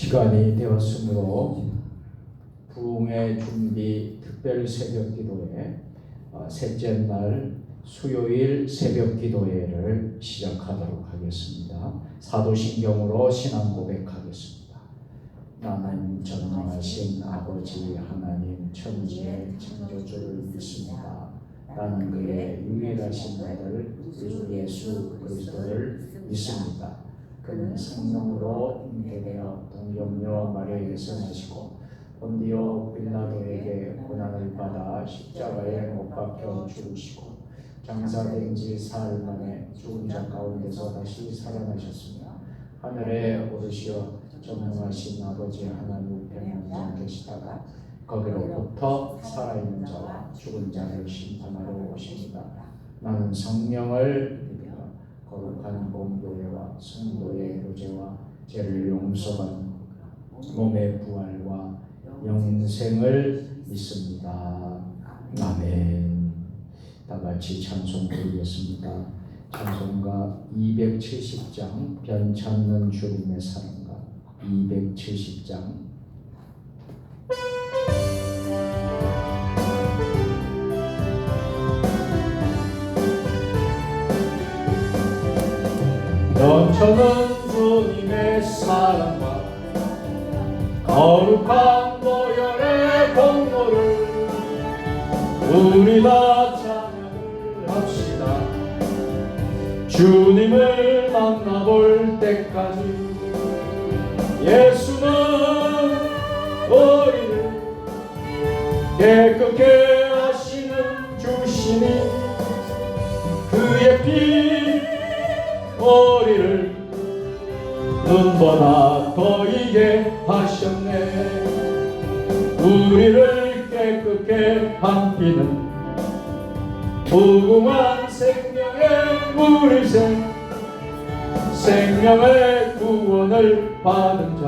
시간이 되었으므로 부흥의 준비 특별 새벽 기도회 셋째 날 수요일 새벽 기도회를 시작하도록 하겠습니다. 사도신경으로 신앙 고백하겠습니다. 나는 전능하신 아버지 하나님 천지의 창조주를 믿습니다. 나는 그의 유일하신 아들 주 예수 그리스도를 믿습니다. 그는 성령으로 잉태되어 동정녀 마리아에게서 나시고 본디오 빌라도에게 고난을 받아 십자가에 못 박혀 죽으시고 장사된 지 사흘 만에 죽은 자 가운데서 다시 살아나셨으며 하늘에 오르시어 전능하신 아버지 하나님 우편에 앉아 계시다가 거기로부터 살아있는 자와 죽은 자를 심판하러 오십니다. 나는 성령을 믿으며 거룩한 공교회와 성도의 교제와 죄를 용서받는 몸의 부활과 영생을 믿습니다. 아멘. 다 같이 찬송 부르겠습니다. 찬송가 270장 변 찾는 주님의 사랑가 270장 넘쳐는 주님의 사랑과 거룩한 보혈의 공로를 우리 다 찬양을 합시다. 주님을 만나볼 때까지 예수는 우리를 깨끗게 하시는 주시니 그의 피 우리를 눈보다 더이게 하셨네. 우리를 깨끗게 한 피는 무궁한 생명의 물이세. 생명의 구원을 받은 자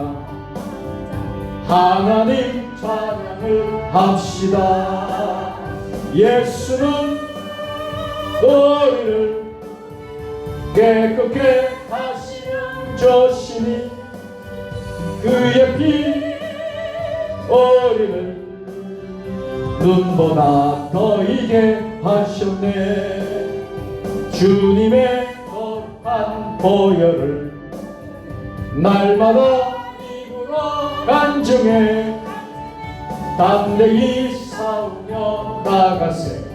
하나님 찬양을 합시다. 예수는 우리를 깨끗게 하시는 주시니 그의 피 우리를 눈보다 더이게 하셨네. 주님의 거룩한 보혈을 날마다 입으로 간증해 담대히 싸우며 나가세.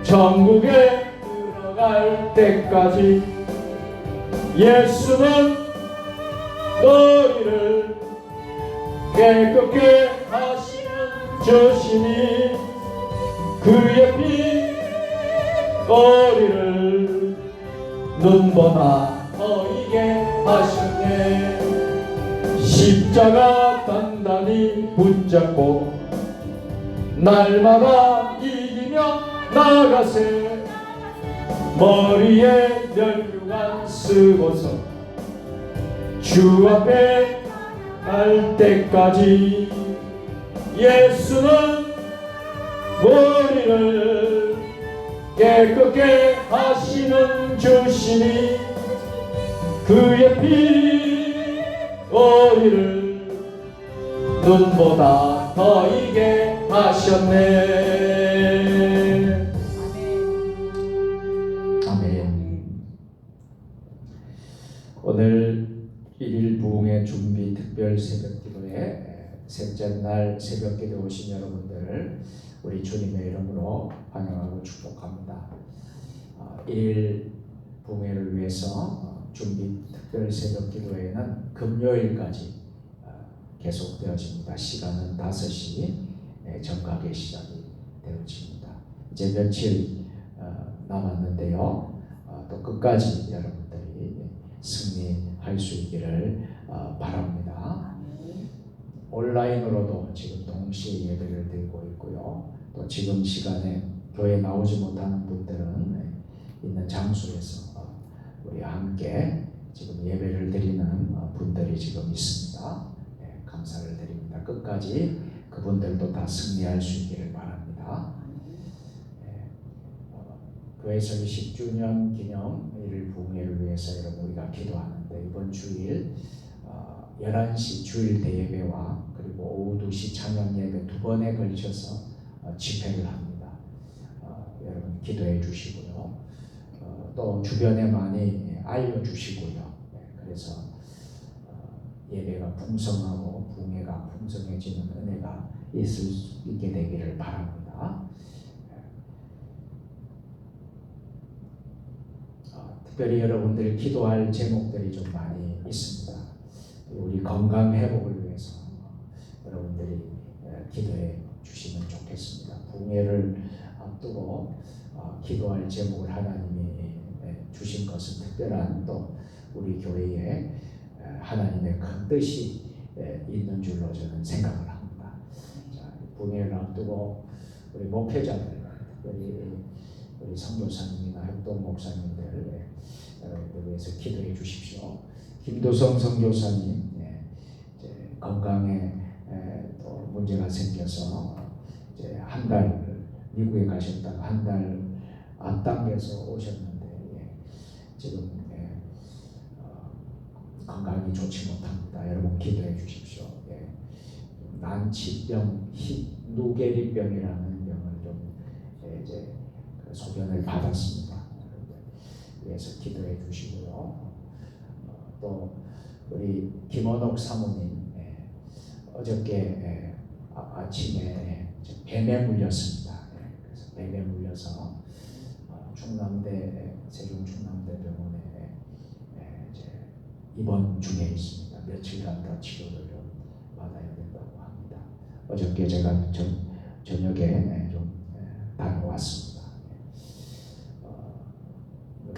천국에 갈 때까지 예수는 너희를 깨끗게 하시는 주시니 그의 피 우리를 눈보다 더이게 하셨네. 십자가 단단히 붙잡고 날마다 이기며 나가세. 머리에 면류관 쓰고서 주 앞에 갈 때까지 예수는 머리를 깨끗게 하시는 주시니 그의 피 우리를 눈보다 더이게 하셨네. 오늘 1일 부흥의 준비 특별 새벽 기도회 셋째 날 새벽 기도 오신 여러분들 우리 주님의 이름으로 환영하고 축복합니다. 1일 부흥회를 위해서 준비 특별 새벽 기도회는 금요일까지 계속되어집니다. 시간은 5시 정각에 시작이 되어집니다. 이제 며칠 남았는데요. 또 끝까지 여러분들이 승리할 수 있기를 바랍니다. 온라인으로도 지금 동시에 예배를 드리고 있고요. 또 지금 시간에 교회 나오지 못하는 분들은 있는 장소에서 우리 함께 지금 예배를 드리는 분들이 지금 있습니다. 감사를 드립니다. 끝까지 그분들도 다 승리할 수 있기를 바랍니다. 교회 설립 10주년 기념 1일 부흥회를 위해서 여러분 우리가 기도하는데 이번 주일 11시 주일 대예배와 그리고 오후 2시 찬양 예배 두 번에 걸쳐서 집회를 합니다. 여러분 기도해 주시고요. 또 주변에 많이 알려주시고요. 그래서 예배가 풍성하고 부흥회가 풍성해지는 은혜가 있을 수 있게 되기를 바랍니다. 특별히 여러분들이 기도할 제목들이 좀 많이 있습니다. 우리 건강 회복을 위해서 여러분들이 기도해 주시면 좋겠습니다. 부흥회를 앞두고 기도할 제목을 하나님이 주신 것은 특별한 또 우리 교회에 하나님의 큰 뜻이 있는 줄로 저는 생각을 합니다. 자, 부흥회를 앞두고 우리 목회자들, 특별히 우리 선교사님이나 협동 목사님들 여러분들 위해서 기도해 주십시오. 김도성 선교사님 이제 건강에 또 문제가 생겨서 이제 한 달 미국에 가셨다가 한 달 앞당겨서 오셨는데 지금 건강이 좋지 못합니다. 여러분 기도해 주십시오. 난치병, 누게리병이라는 병을 좀 이제 소견을 받았습니다. 위해서 기도해 주시고요. 또 우리 김원옥 사모님 어저께 아침에 뱀에 물렸습니다. 그래서 뱀에 물려서 충남대 세종 충남대병원에 이제 입원 중에 있습니다. 며칠간 더 치료를 좀 받아야 된다고 합니다. 어저께 제가 저녁에 좀 다녀왔습니다.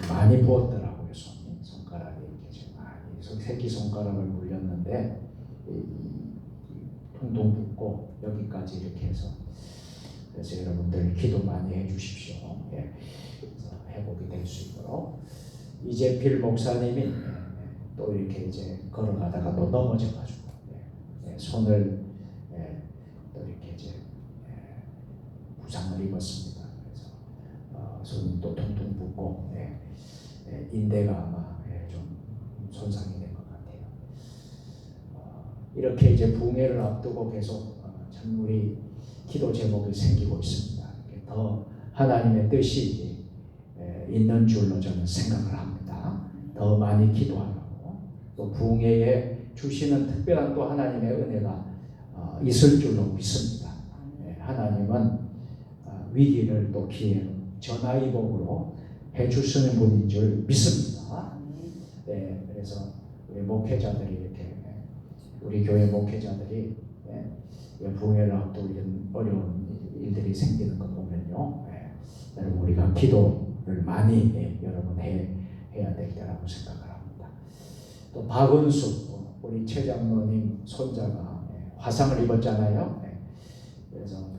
많이 부었더라고요. 손가락이 이렇게 많이 새끼 손가락을 물렸는데 퉁퉁 붓고 여기까지 이렇게 해서 그래서 여러분들 기도 많이 해주십시오. 그래서 회복이 될 수 있도록 이재필 목사님이 또 이렇게 이제 걸어가다가 또 넘어져가지고 손을 또 이렇게 이제 부상을 입었습니다. 그래서 손이 또 퉁퉁 붓고 인대가 아마 좀 손상이 된 것 같아요. 이렇게 이제 부흥회를 앞두고 계속 참 우리 기도 제목이 생기고 있습니다. 더 하나님의 뜻이 있는 줄로 저는 생각을 합니다. 더 많이 기도하고 또 부흥회에 주시는 특별한 또 하나님의 은혜가 있을 줄로 믿습니다. 하나님은 위기를 또 기회로 전화위복으로 해주시는 분인 줄 믿습니다. 그래서 우리 목회자들이 이렇게 우리 교회 목회자들이 부흥회를 앞두고 이런 어려운 일들이 생기는 거 보면요, 여러분 우리가 기도를 많이 여러분 해야 될 때라고 생각을 합니다. 또 박은수 우리 최 장로님 손자가 화상을 입었잖아요. 그래서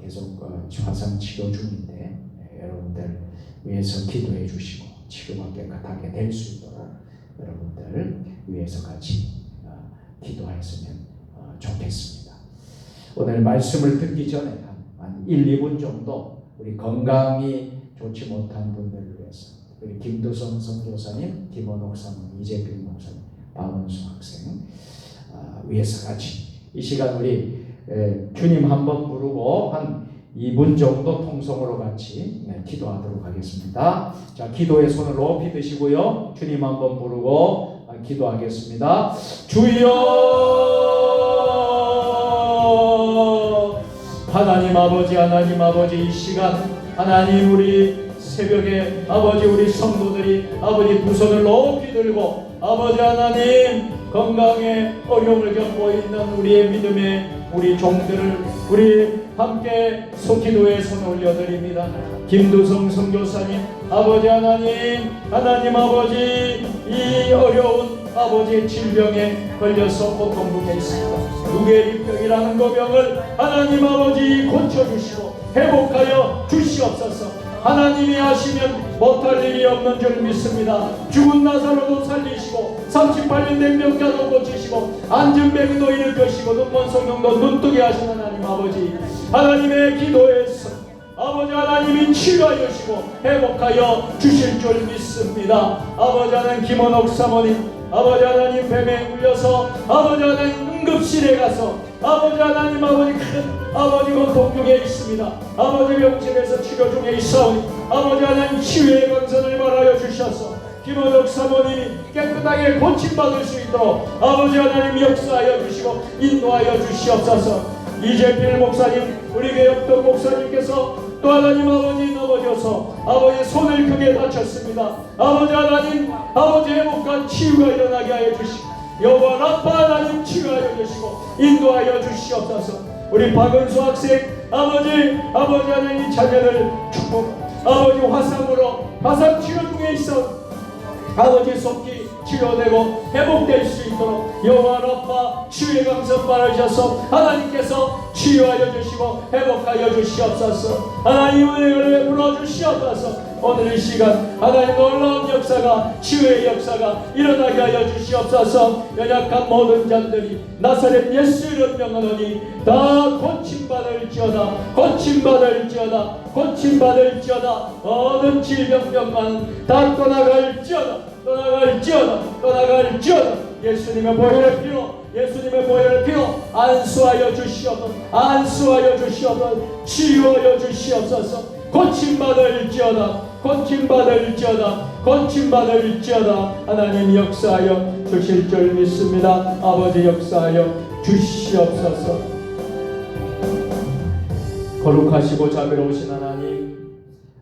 계속 화상 치료 중인데 여러분들 위해서 기도해 주시고 치료가 깨끗하게 될 수 있도록 여러분들 위해서 같이 기도하였으면 좋겠습니다. 오늘 말씀을 듣기 전에 한 1, 2분 정도 우리 건강이 좋지 못한 분들을 위해서 우리 김두성 선교사님, 김원옥 사모님, 이재필 목사님, 박원수 학생 위해서 같이 이 시간 우리 주님 한번 부르고 한 2분 정도 통성으로 같이 기도하도록 하겠습니다. 자, 기도의 손을 높이 드시고요. 주님 한번 부르고 기도하겠습니다. 주여, 하나님 아버지 이 시간 하나님 우리 새벽에 아버지 우리 성도들이 아버지 두 손을 높이 들고 아버지 하나님 건강에 어려움을 겪고 있는 우리의 믿음의 우리 종들을 우리 함께 소기도에 손 올려드립니다. 김두성 선교사님 아버지 하나님 아버지 이 어려운 아버지의 질병에 걸려서 고통받고 있습니다. 누게리병이라는 그 병을 하나님 아버지 고쳐주시고 회복하여 주시옵소서. 하나님이 하시면 못할 일이 없는 줄 믿습니다. 죽은 나사로도 살리시고 38년 된 병자도 고치시고 앉은 뱅이도 일으키시고 눈먼 소경도 눈뜨게 하시는 하나님 아버지 하나님의 기도에서 아버지 하나님이 치유하여 주시고 회복하여 주실 줄 믿습니다. 아버지 하나님 김원옥 사모님 아버지 하나님 뱀에 물려서 아버지 하나님 응급실에 가서 아버지 하나님 아버지 큰 아버지 고통 중에 있습니다. 아버지 병실에서 치료 중에 있사오니 아버지 하나님 치유의 강선을 말하여 주셔서 김원옥 사모님이 깨끗하게 고침받을 수 있도록 아버지 하나님 역사하여 주시고 인도하여 주시옵소서. 이재필 목사님 우리 교회 옆동 목사님께서 또 하나님 아버지 넘어져서 아버지 손을 크게 다쳤습니다. 아버지 하나님 아버지 회복과 치유가 일어나게 하여 주시고 여호와 라파 하나님 치유하여 주시고 인도하여 주시옵소서. 우리 박은수 학생 아버지 하나님 자녀를 축복 아버지 화상 치료 중에 있어 아버지 속히 치료되고 회복될 수 있도록 여호와 라파 치유의 강선 바라셔서 하나님께서 치유하여 주시고 회복하여 주시옵소서. 하나님 은혜를 베풀어 주시옵소서. 오늘 이 시간 하나님 놀라운 역사가 치유의 역사가 일어나게 하여 주시옵소서. 연약한 모든 자들이 나사렛 예수 이름 명하노니 다 고침받을지어다 고침받을지어다 고침받을지어다. 모든 질병병만 다 떠나갈지어다 떠나갈지어다. 예수님의 보혈의 피로 예수님의 보혈의 피로 안수하여 주시옵소서. 안수하여 주시옵소서. 치유하여 주시옵소서. 고침받을지어다 고침받을지어다. 하나님 역사하여 주실 줄 믿습니다. 아버지 역사하여 주시옵소서. 거룩하시고 자비로우신 하나님,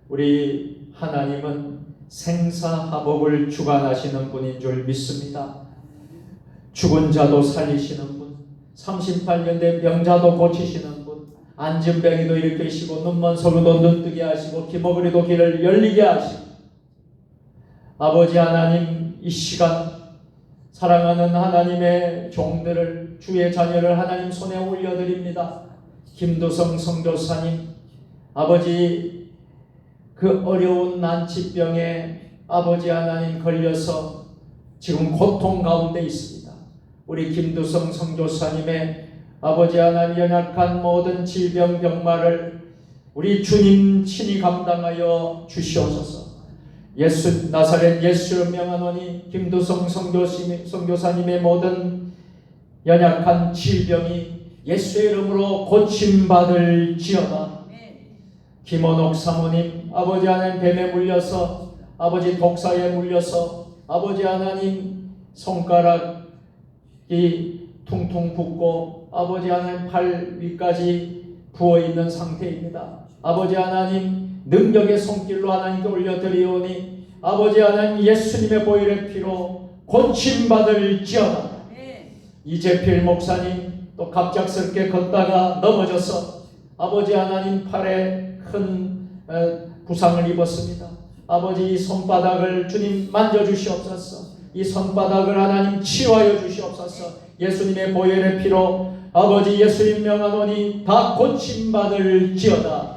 우리 하나님은 생사화복을 주관하시는 분인 줄 믿습니다. 죽은 자도 살리시는 분, 38년 된 병자도 고치시는 분, 안진병이도 일으키시고 눈먼 소리도 눈뜨게 하시고 기머그리도 길을 열리게 하시고 아버지 하나님 이 시간 사랑하는 하나님의 종들을 주의 자녀를 하나님 손에 올려드립니다. 김두성 선교사님 아버지 그 어려운 난치병에 아버지 하나님 걸려서 지금 고통 가운데 있습니다. 우리 김두성 선교사님의 아버지 하나님 연약한 모든 질병 병마를 우리 주님 친히 감당하여 주시옵소서. 나사렛 예수를 명하노니 김두성 선교사님의 모든 연약한 질병이 예수의 이름으로 고침받을지어다. 김원옥 사모님 아버지 하나님 뱀에 물려서 아버지 독사에 물려서 아버지 하나님 손가락이 퉁퉁 붓고 아버지 하나님 팔 위까지 부어있는 상태입니다. 아버지 하나님 능력의 손길로 하나님께 올려드리오니 아버지 하나님 예수님의 보혈의 피로 고침받을지어다. 이재필 목사님 또 갑작스럽게 걷다가 넘어져서 아버지 하나님 팔에 큰 부상을 입었습니다. 아버지 이 손바닥을 주님 만져주시옵소서. 이 손바닥을 하나님 치유하여 주시옵소서. 예수님의 보혈의 피로 아버지 예수님 명하노니 다 고침받을지어다.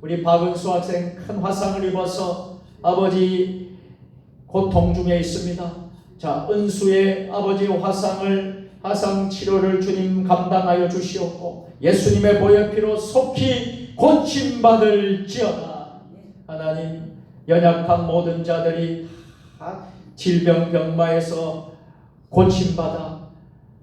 우리 박은수 학생 큰 화상을 입어서 아버지 고통 중에 있습니다. 자, 은수의 아버지 화상 치료를 주님 감당하여 주시옵고 예수님의 보혈 피로 속히 고침받을지어다. 하나님 연약한 모든 자들이 질병 병마에서 고침받아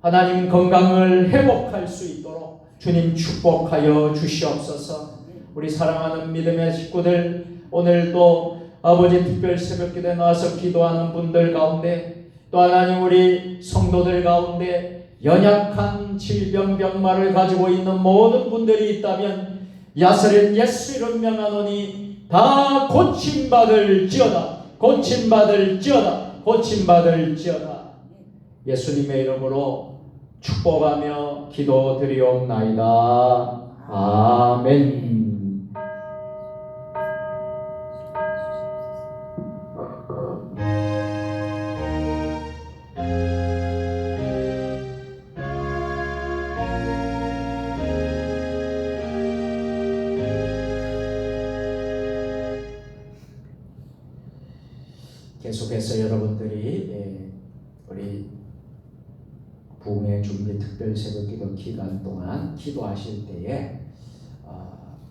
하나님 건강을 회복할 수 있도록 주님 축복하여 주시옵소서. 우리 사랑하는 믿음의 식구들 오늘도 아버지 특별 새벽기도에 나와서 기도하는 분들 가운데 또 하나님 우리 성도들 가운데 연약한 질병 병마를 가지고 있는 모든 분들이 있다면 나사렛 예수 이름 명하노니 다 고침받을지어다. 예수님의 이름으로 축복하며 기도드리옵나이다. 아멘. 계속해서 여러분들이 우리 부흥의 준비 특별 새벽기도 기간 동안 기도하실 때에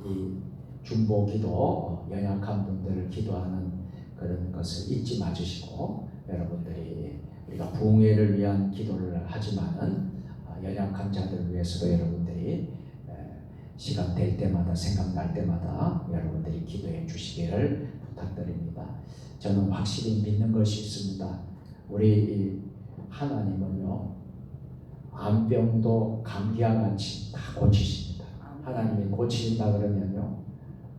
이 중보 기도, 연약한 분들을 기도하는 그런 것을 잊지 마시고 여러분들이 우리가 부흥회를 위한 기도를 하지만은 연약한 자들을 위해서도 여러분들이 시간 될 때마다 생각날 때마다 여러분들이 기도해 주시기를 부탁드립니다. 저는 확실히 믿는 것이 있습니다. 우리 하나님은요 암병도 감기와 같이 다 고치십니다. 하나님이 고치신다 그러면요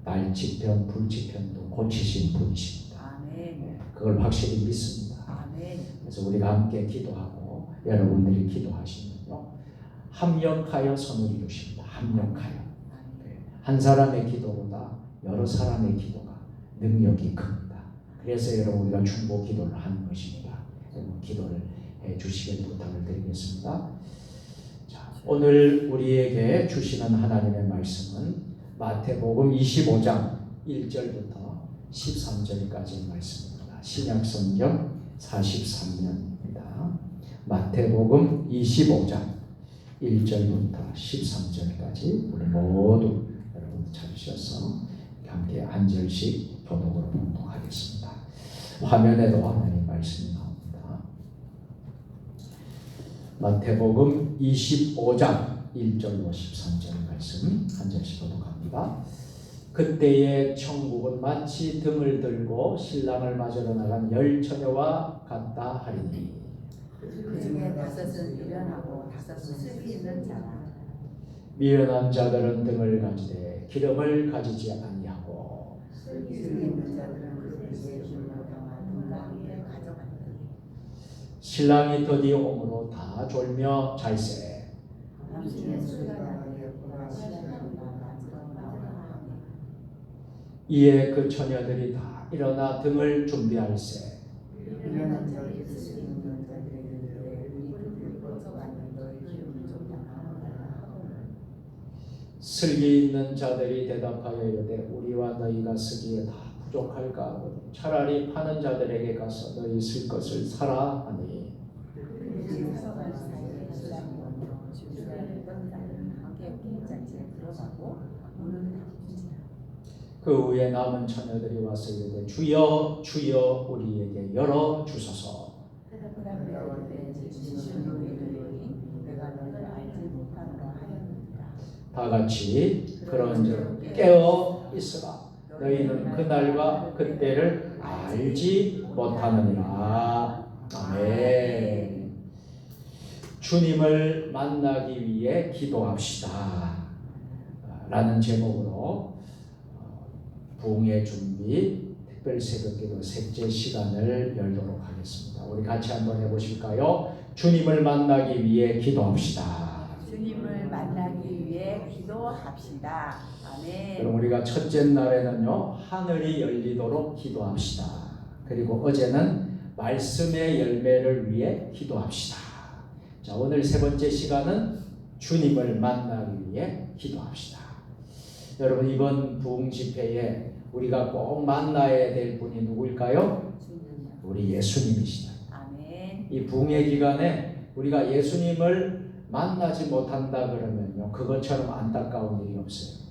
날치편 불치편도 고치신 분이십니다. 그걸 확실히 믿습니다. 그래서 우리가 함께 기도하고 여러분들이 기도하시면요 합력하여 선을 이루십니다. 합력하여 한 사람의 기도보다 여러 사람의 기도가 능력이 큽니다. 그래서 여러분 우리가 중보 기도를 하는 것입니다. 여러분 기도를 해 주시길 부탁을 드리겠습니다. 자, 오늘 우리에게 주시는 하나님의 말씀은 마태복음 25장 1절부터 13절까지의 말씀입니다. 신약성경 43년입니다. 마태복음 25장 1절부터 13절까지 우리 모두 여러분 찾으셔서 함께 한 절씩 교독으로 봉독하겠습니다. 화면에도 하나님 말씀이 나옵니다. 마태복음 25장 1절로 13절 말씀 한 절씩 교독합니다. 그때의 천국은 마치 등을 들고 신랑을 맞으러 나간 열 처녀와 같다 하리니 그 중에 다섯은 미련하고 다섯은 슬기 있는 자라. 미련한 자들은 등을 가지되 기름을 가지지 아니하고 슬기 있는 자들은 그들의 기름을 동강에 가져갔더니 신랑이 드디어 오므로 다 졸며 잘세 당신의 술가 나되었구나 시간이나 맞으러 나오라 하니 이에 그 처녀들이 다 일어나 등을 준비할세 미련한 자들이 슬기 있는 자들에게 이르되 우리 그들을 뻗어가는 너희 기름을 좀 나눠달라 하거늘 슬기 있는 자들이 대답하여 이르되 우리와 너희가 쓰기에 다 부족할까 하거든 차라리 파는 자들에게 가서 너희 쓸 것을 사라 하니 그들이 살아갈 사이에 신랑이 오므로 주주가 있던 자들은 함께 공장지에 들어가고 문을 닫은지라. 그 후에 남은 처녀들이 와서 이르되 주여 주여 우리에게 열어 주소서 대답하여 이르되 진실로 너희들이 내가 너희를 알지 못하노라 하였느니라. 다 같이 그런즉 깨어 있으라 너희는 그날과 그때를 알지 못하느니라. 아멘. 주님을 만나기 위해 기도합시다 라는 제목으로 부흥의 준비 특별 새벽기도 셋째 시간을 열도록 하겠습니다. 우리 같이 한번 해보실까요? 주님을 만나기 위해 기도합시다. 주님을 만나기 위해 기도합시다. 아멘. 그럼 우리가 첫째 날에는요 하늘이 열리도록 기도합시다. 그리고 어제는 말씀의 열매를 위해 기도합시다. 자, 오늘 세 번째 시간은 주님을 만나기 위해 기도합시다. 여러분 이번 부흥 집회에 우리가 꼭 만나야 될 분이 누구일까요? 우리 예수님이시다. 아멘. 이 부흥의 기간에 우리가 예수님을 만나지 못한다 그러면요 그것처럼 안타까운 일이 없어요.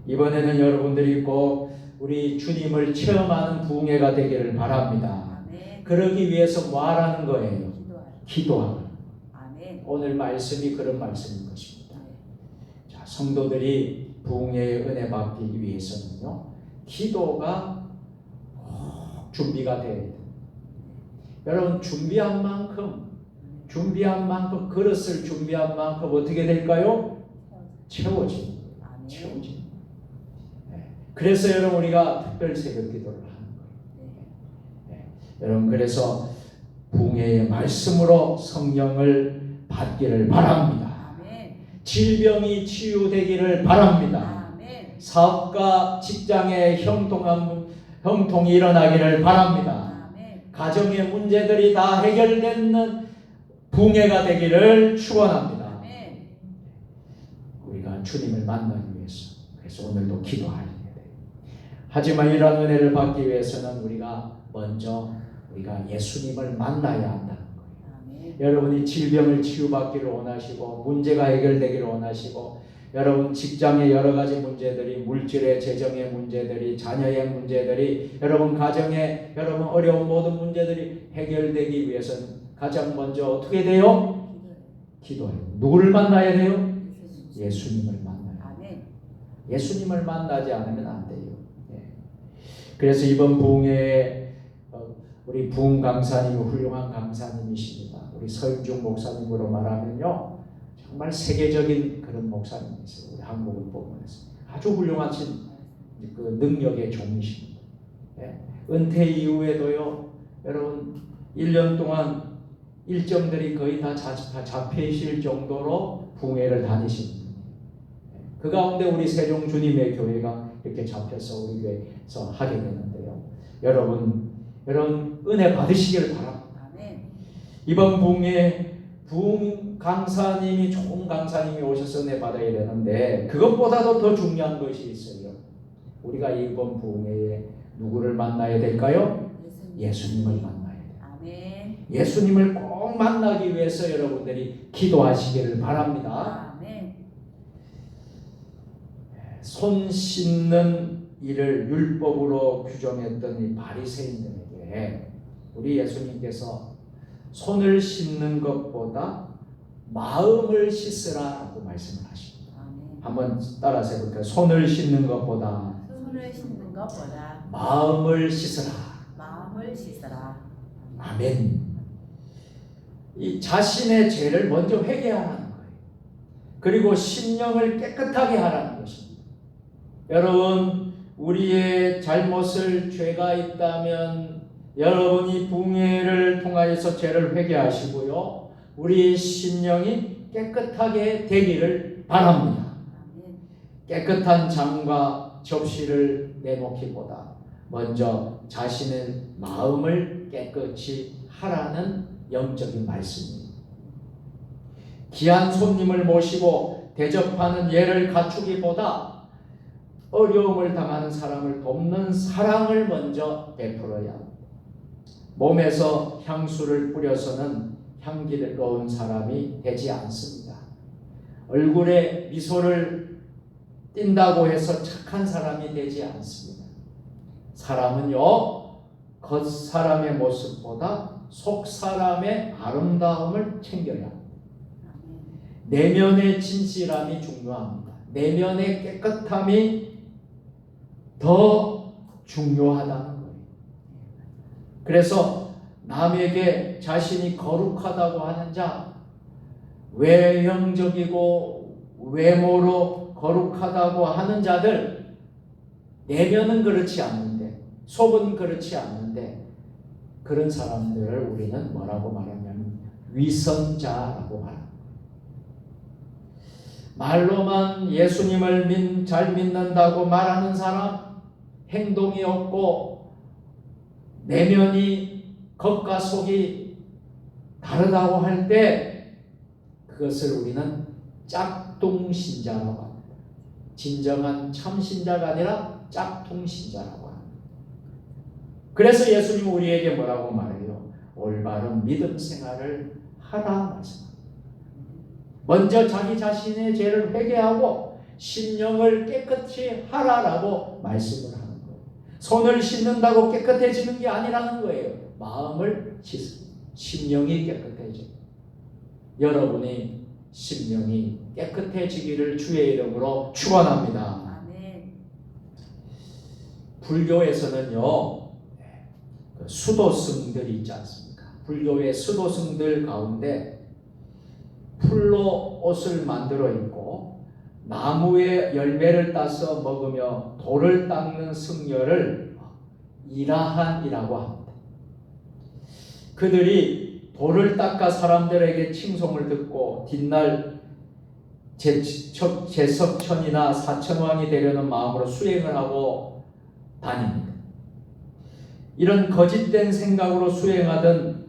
이번에는 여러분들이 꼭 우리 주님을 체험하는 부흥회가 되기를 바랍니다. 아멘. 그러기 위해서 뭐 하라는 거예요? 기도하라. 기도하라. 아멘. 오늘 말씀이 그런 말씀인 것입니다. 자, 성도들이 부흥회의 은혜 받기 위해서는요 기도가 꼭 준비가 돼야 돼요. 여러분 준비한 만큼 그릇을 준비한 만큼 어떻게 될까요? 채워집니다. 아멘. 채워집니다. 네. 그래서 여러분 우리가 특별 새벽 기도를 하는 거예요. 네. 여러분 그래서 부흥회의 말씀으로 성령을 받기를 바랍니다. 아멘. 질병이 치유되기를 바랍니다. 아멘. 사업과 직장의 형통이 일어나기를 바랍니다. 아멘. 가정의 문제들이 다 해결되는 부흥회가 되기를 축원합니다. 아멘. 우리가 주님을 만나기 위해서 그래서 오늘도 기도해야 돼요. 하지만 이러한 은혜를 받기 위해서는 우리가 먼저 우리가 예수님을 만나야 한다는 거예요. 아멘. 여러분이 질병을 치유받기를 원하시고 문제가 해결되기를 원하시고 여러분 직장의 여러 가지 문제들이, 물질의 재정의 문제들이, 자녀의 문제들이, 여러분 가정의 여러분 어려운 모든 문제들이 해결되기 위해서는 가장 먼저 어떻게 돼요? 기도해요. 누구를 만나야 돼요? 예수님을 만나요. 아멘. 예수님을 만나지 않으면 안 돼요. 예. 그래서 이번 부흥회에 우리 부흥 강사님이 훌륭한 강사님이십니다. 우리 서윤중 목사님으로 말하면요, 정말 세계적인 그런 목사님이세요. 우리 한국을 보면서 아주 훌륭하신 그 능력의 종이십니다. 예. 은퇴 이후에도요, 여러분 1년 동안 일정들이 거의 다 잡히실 정도로 부흥회를 다니십니다. 그 가운데 우리 세종 주님의 교회가 이렇게 잡혀서 우리 교회에서 하게 되는데요. 여러분 은혜 받으시기를 바랍니다. 아멘. 이번 부흥회 부흥 강사님이, 좋은 강사님이 오셔서 은혜 받아야 되는데, 그것보다도 더 중요한 것이 있어요. 우리가 이번 부흥회에 누구를 만나야 될까요? 예수님을 만나야 돼요. 아멘. 예수님을 꼭 만나기 위해서 여러분들이 기도하시기를 바랍니다. 아멘. 손 씻는 일을 율법으로 규정했던 이 바리새인들에게 우리 예수님께서 손을 씻는 것보다 마음을 씻으라라고 말씀을 하십니다. 아멘. 한번 따라서 해볼까요? 손을 씻는 것보다 손을 씻는 것보다 마음을 씻으라. 마음을 씻어라. 아멘. 이 자신의 죄를 먼저 회개하라는 거예요. 그리고 심령을 깨끗하게 하라는 것입니다. 여러분, 우리의 잘못을, 죄가 있다면 여러분이 부흥회를 통하여서 죄를 회개하시고요, 우리 심령이 깨끗하게 되기를 바랍니다. 아멘. 깨끗한 잔과 접시를 내놓기보다 먼저 자신의 마음을 깨끗이 하라는 영적인 말씀입니다. 귀한 손님을 모시고 대접하는 예를 갖추기보다 어려움을 당하는 사람을 돕는 사랑을 먼저 베풀어야 합니다. 몸에서 향수를 뿌려서는 향기로운 사람이 되지 않습니다. 얼굴에 미소를 띈다고 해서 착한 사람이 되지 않습니다. 사람은요, 겉사람의 모습보다 속사람의 아름다움을 챙겨야 합니다. 내면의 진실함이 중요합니다. 내면의 깨끗함이 더 중요하다는 거예요. 그래서 남에게 자신이 거룩하다고 하는 자, 외형적이고 외모로 거룩하다고 하는 자들, 내면은 그렇지 않는데, 속은 그렇지 않는데, 그런 사람들을 우리는 뭐라고 말하냐면 위선자라고 말합니다. 말로만 예수님을 잘 믿는다고 말하는 사람, 행동이 없고 내면이 겉과 속이 다르다고 할 때 그것을 우리는 짝퉁신자라고 합니다. 진정한 참신자가 아니라 짝퉁신자라고 합니다. 그래서 예수님은 우리에게 뭐라고 말해요? 올바른 믿음 생활을 하라 말씀합니다. 먼저 자기 자신의 죄를 회개하고 심령을 깨끗이 하라라고 말씀을 하는 거예요. 손을 씻는다고 깨끗해지는 게 아니라는 거예요. 마음을 씻습니다. 심령이 깨끗해져. 여러분이 심령이 깨끗해지기를 주의 이름으로 축원합니다. 아멘. 불교에서는요, 수도승들이 있지 않습니까? 불교의 수도승들 가운데 풀로 옷을 만들어 입고 나무의 열매를 따서 먹으며 돌을 닦는 승려를 이라한이라고 합니다. 그들이 돌을 닦아 사람들에게 칭송을 듣고 뒷날 제석천이나 사천왕이 되려는 마음으로 수행을 하고 다닙니다. 이런 거짓된 생각으로 수행하던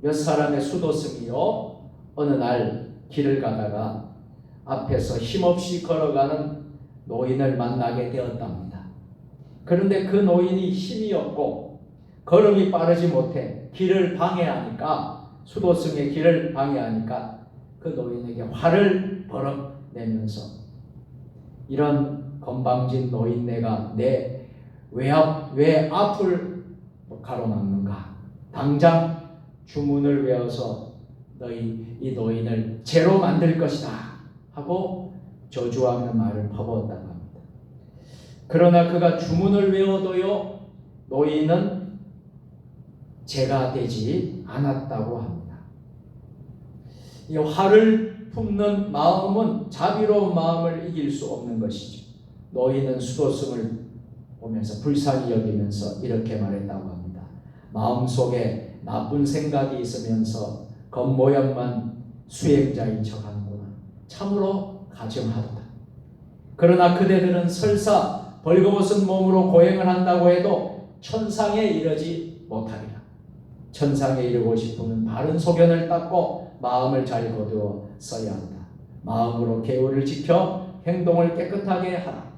몇 사람의 수도승이요, 어느 날 길을 가다가 앞에서 힘없이 걸어가는 노인을 만나게 되었답니다. 그런데 그 노인이 힘이 없고 걸음이 빠르지 못해 길을 방해하니까, 수도승의 길을 방해하니까 그 노인에게 화를 버럭 내면서 이런 건방진 노인네가 왜 앞을 가로막는가? 당장 주문을 외워서 너희 이 노인을 죄로 만들 것이다 하고 저주하는 말을 퍼부었다고 합니다. 그러나 그가 주문을 외워도요, 노인은 죄가 되지 않았다고 합니다. 이 화를 품는 마음은 자비로운 마음을 이길 수 없는 것이죠. 노인은 수도승을 보면서 불쌍히 여기면서 이렇게 말했다고 합니다. 마음속에 나쁜 생각이 있으면서 겉모양만 수행자인 척하는구나. 참으로 가증하도다. 그러나 그대들은 설사 벌거벗은 몸으로 고행을 한다고 해도 천상에 이르지 못하리라. 천상에 이르고 싶으면 바른 소견을 닦고 마음을 잘 거두어 써야 한다. 마음으로 계율을 지켜 행동을 깨끗하게 하라.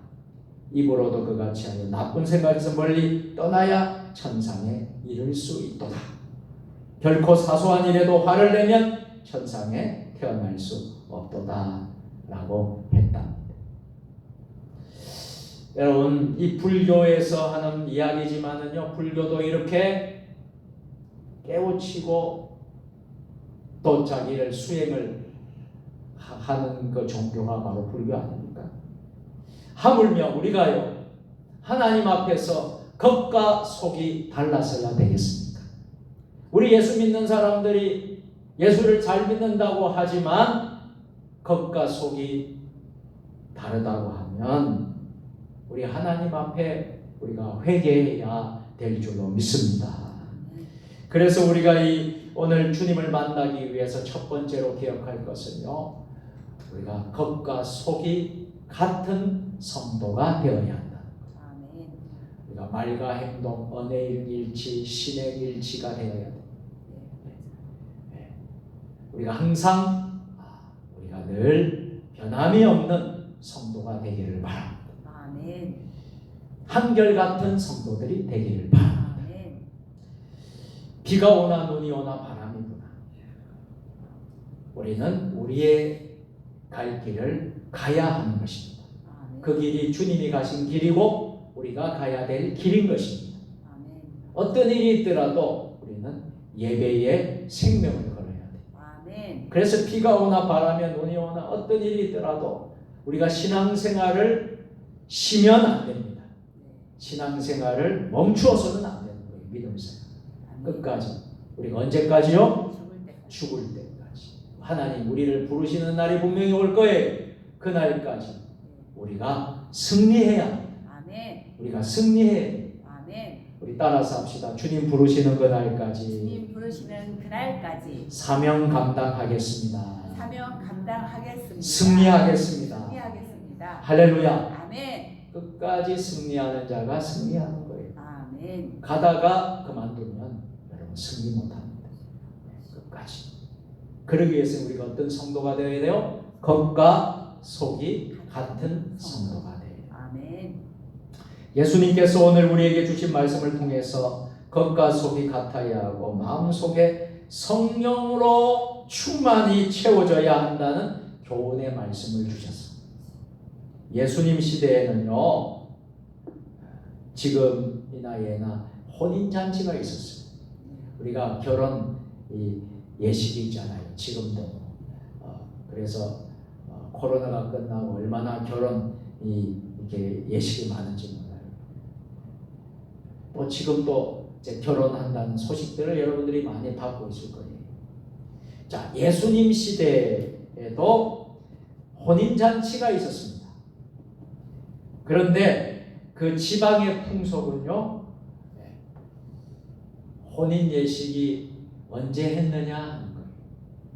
입으로도 그같이 하여 나쁜 생각에서 멀리 떠나야 천상에 이를 수 있도다. 결코 사소한 일에도 화를 내면 천상에 태어날 수 없도다 라고 했답니다. 여러분, 이 불교에서 하는 이야기지만은요, 불교도 이렇게 깨우치고 또 자기를 수행을 하는 그 종교가 바로 불교 아닙니까? 하물며 우리가요, 하나님 앞에서 겉과 속이 달라서야 되겠습니까? 우리 예수 믿는 사람들이 예수를 잘 믿는다고 하지만 겉과 속이 다르다고 하면 우리 하나님 앞에 우리가 회개해야 될 줄로 믿습니다. 그래서 우리가 오늘 주님을 만나기 위해서 첫 번째로 기억할 것은요, 우리가 겉과 속이 같은 성도가 되어야 한다. 우리가 말과 행동, 언어의 일치, 신의 일치가 되어야 돼. 우리가 항상 우리가 늘 변함이 없는 성도가 되기를 바랍니다. 아멘. 한결같은 성도들이 되기를 바랍니다. 아멘. 비가 오나 눈이 오나 바람이 부나 우리는 우리의 갈 길을 가야 하는 것입니다. 아멘. 그 길이 주님이 가신 길이고 우리가 가야 될 길인 것입니다. 아멘. 어떤 일이 있더라도 우리는 예배에 생명을 걸어야 돼. 아멘. 그래서 비가 오나 바람이 눈이 오나 어떤 일이 있더라도 우리가 신앙생활을 쉬면 안 됩니다. 신앙생활을 멈추어서는 안 되는 거예요. 믿음생활 끝까지. 우리가 언제까지요? 죽을 때까지. 하나님 우리를 부르시는 날이 분명히 올 거예요. 그 날까지 우리가 승리해야 합니다. 아멘. 우리가 승리해야 돼요. 아멘. 우리 따라서 합시다. 주님 부르시는 그 날까지 주님 부르시는 그날까지 사명 감당하겠습니다. 사명 감당하겠습니다. 승리하겠습니다. 승리하겠습니다. 할렐루야. 아멘. 끝까지 승리하는 자가 승리하는 거예요. 아멘. 가다가 그만두면 여러분 승리 못합니다. 끝까지. 그러기 위해서 우리가 어떤 성도가 되어야 돼요? 겉과 속이 같은 성도가 돼요. 아멘. 예수님께서 오늘 우리에게 주신 말씀을 통해서 겉과 속이 같아야 하고 마음속에 성령으로 충만히 채워져야 한다는 교훈의 말씀을 주셨습니다. 예수님 시대에는요, 지금 이 나이에나 혼인잔치가 있었어요. 우리가 결혼 예식이 있잖아요. 지금도. 그래서 코로나가 끝나고 얼마나 결혼이 이렇게 예식이 많은지 몰라요. 또 지금 또 이제 결혼한다는 소식들을 여러분들이 많이 받고 있을 거예요. 자, 예수님 시대에도 혼인잔치가 있었습니다. 그런데 그 지방의 풍속은요, 혼인 예식이 언제 했느냐 하는 거예요.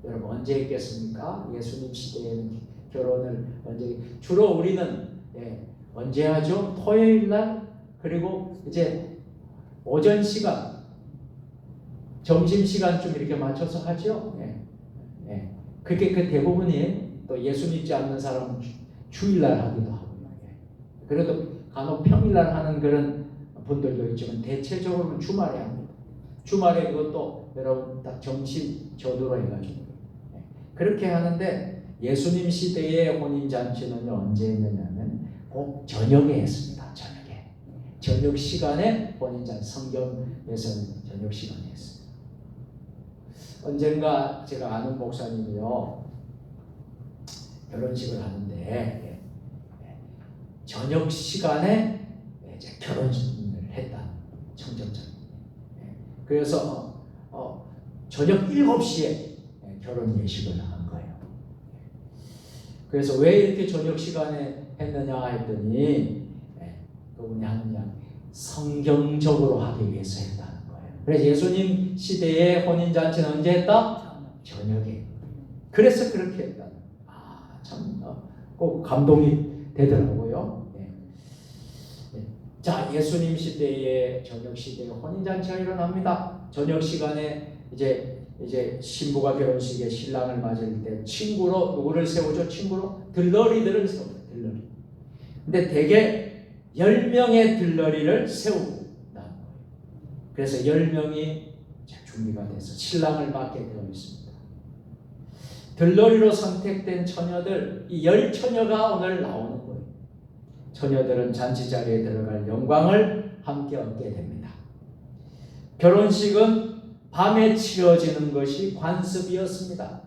여러분 언제 했겠습니까? 예수님 시대에는 결혼을 언제? 주로 우리는 언제 하죠? 토요일 날, 그리고 이제 오전 시간, 점심 시간쯤 이렇게 맞춰서 하죠. 그게 그 대부분이에요. 또 예수 믿지 않는 사람은 주일날 하기도 하고. 그래도 간혹 평일날 하는 그런 분들도 있지만 대체적으로는 주말에 합니다. 주말에 그것도 여러분 딱 점심 저도로 해가지고 그렇게 하는데 예수님 시대의 혼인잔치는 언제 했느냐면 꼭 저녁에 했습니다. 저녁 시간에 혼인잔치, 성경에서는 저녁 시간에 했어요. 언젠가 제가 아는 목사님이요, 결혼식을 하는데 저녁 시간에 이제 결혼을 했다. 청첩장. 그래서 저녁 7시에 결혼 예식을 한 거예요. 그래서 왜 이렇게 저녁 시간에 했느냐 했더니 그분이 그냥 성경적으로 하기 위해서 했다는 거예요. 그래서 예수님 시대의 혼인잔치는 언제 했다? 저녁에. 그래서 그렇게 했다는 거예요. 참 꼭 감동이 되더라고요. 자, 예수님 시대의 저녁 시대에 혼인잔치가 일어납니다. 저녁 시간에 이제 신부가 결혼식에 신랑을 맞을 때 친구로 누구를 세우죠? 친구로 들러리들을 세우죠. 들러리. 근데 대개 10명의 들러리를 세우고 나는 거예요. 그래서 10명이 준비가 돼서 신랑을 맞게 되어 있습니다. 들러리로 선택된 처녀들, 이 10처녀가 오늘 나오는 거예요. 처녀들은 잔치 자리에 들어갈 영광을 함께 얻게 됩니다. 결혼식은 밤에 치러지는 것이 관습이었습니다.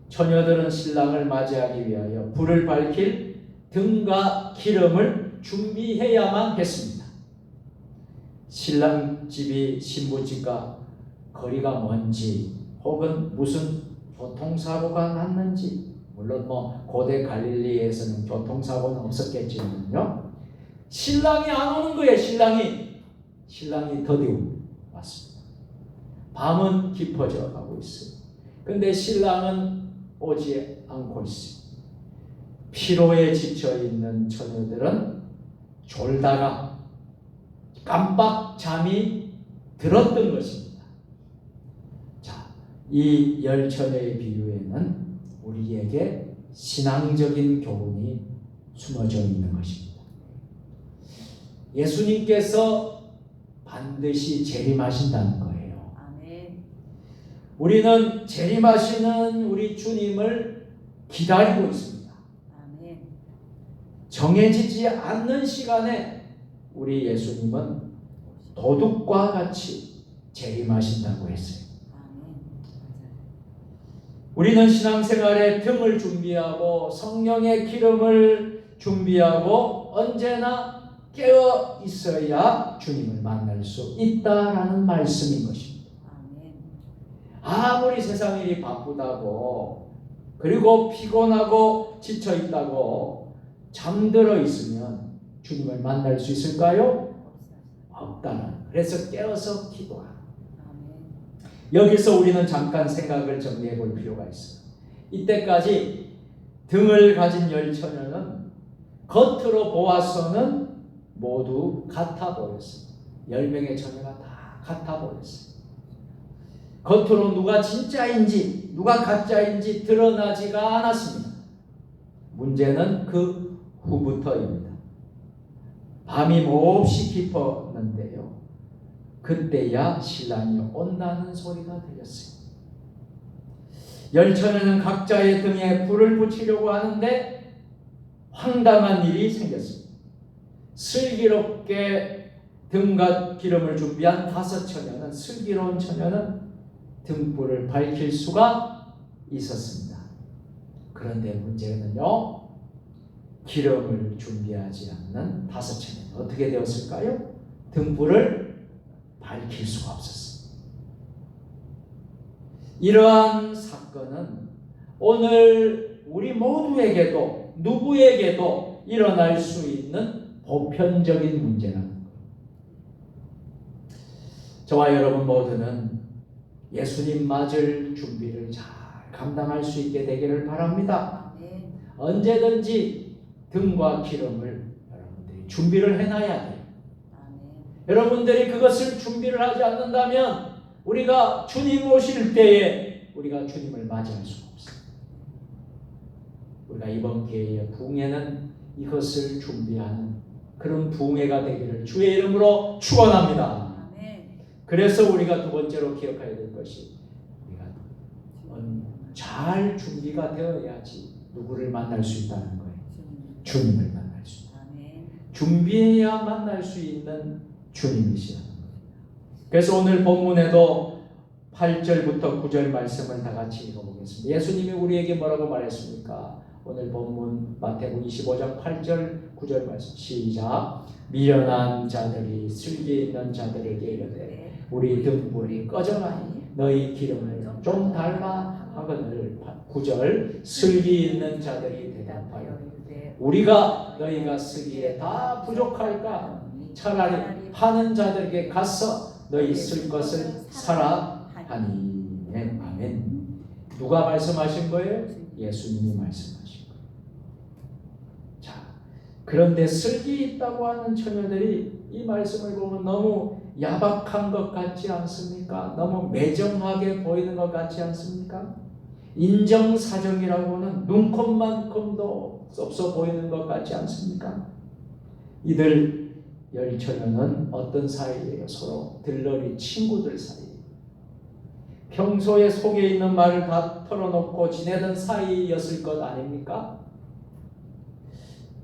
처녀들은 신랑을 맞이하기 위하여 불을 밝힐 등과 기름을 준비해야만 했습니다. 신랑 집이 신부 집과 거리가 먼지 혹은 무슨 교통사고가 났는지, 물론 고대 갈릴리에서는 교통사고는 없었겠지만요, 신랑이 안 오는 거예요. 신랑이 더디고 왔습니다. 밤은 깊어져 가고 있어요. 근데 신랑은 오지 않고 있어요. 피로에 지쳐 있는 처녀들은 졸다가 깜빡 잠이 들었던 것입니다. 자, 이 10처녀의 비유에는 우리에게 신앙적인 교훈이 숨어져 있는 것입니다. 예수님께서 반드시 재림하신다는 거예요. 아멘. 우리는 재림하시는 우리 주님을 기다리고 있습니다. 아멘. 정해지지 않는 시간에 우리 예수님은 도둑과 같이 재림하신다고 했어요. 아멘. 우리는 신앙생활에 등을 준비하고 성령의 기름을 준비하고 언제나 깨어 있어야 주님을 만날 수 있다라는 말씀인 것입니다. 아멘. 아무리 세상 일이 바쁘다고, 그리고 피곤하고 지쳐 있다고 잠들어 있으면 주님을 만날 수 있을까요? 없다는. 그래서 깨어서 기도하라. 아멘. 여기서 우리는 잠깐 생각을 정리해 볼 필요가 있어요. 이때까지 등을 가진 10처녀는 겉으로 보아서는 모두 같아 보였습니다. 10명의 처녀가 다 같아 보였어요. 겉으로 누가 진짜인지 누가 가짜인지 드러나지가 않았습니다. 문제는 그 후부터입니다. 밤이 몹시 깊었는데요, 그때야 신랑이 온다는 소리가 들렸어요. 10처녀는 각자의 등에 불을 붙이려고 하는데 황당한 일이 생겼습니다. 슬기롭게 등과 기름을 준비한 5처녀는, 슬기로운 처녀는 등불을 밝힐 수가 있었습니다. 그런데 문제는요, 기름을 준비하지 않는 5처녀는 어떻게 되었을까요? 등불을 밝힐 수가 없었습니다. 이러한 사건은 오늘 우리 모두에게도, 누구에게도 일어날 수 있는 보편적인 문제라는 거예요. 저와 여러분 모두는 예수님 맞을 준비를 잘 감당할 수 있게 되기를 바랍니다. 아멘. 언제든지 등과 기름을 여러분들이 준비를 해놔야 돼요. 아멘. 여러분들이 그것을 준비를 하지 않는다면 우리가 주님 오실 때에 우리가 주님을 맞이할 수가 없어요. 우리가 이번 기회의 부흥회는 이것을 준비하는 그런 부흥회가 되기를 주의 이름으로 축원합니다. 아멘. 그래서 우리가 두 번째로 기억해야 될 것이, 우리가 잘 준비가 되어야지 누구를 만날 수 있다는 거예요. 주님을 만날 수 있다. 아멘. 준비해야 만날 수 있는 주님이시라는 거예요. 그래서 오늘 본문에도 8절부터 9절 말씀을 다 같이 읽어보겠습니다. 예수님이 우리에게 뭐라고 말했습니까? 오늘 본문 마태복음 25장 8절 9절 말씀 시작. 미련한 자들이 슬기 있는 자들에게 이르되 우리 등불이 꺼져가니 너희 기름을 좀 달라 하거늘. 9절 슬기 있는 자들이 대답하여 우리가 너희가 쓰기에 다 부족할까? 차라리 파는 자들에게 가서 너희 쓸 것을 사라 하니. 아멘. 누가 말씀하신 거예요? 예수님이 말씀하신 거예요. 자, 그런데 슬기 있다고 하는 처녀들이 이 말씀을 보면 너무 야박한 것 같지 않습니까? 너무 매정하게 보이는 것 같지 않습니까? 인정사정이라고는 눈곱만큼도 없어 보이는 것 같지 않습니까? 이들 열처녀는 어떤 사이예요? 서로 들러리 친구들 사이. 평소에 속에 있는 말을 다 털어놓고 지내던 사이였을 것 아닙니까?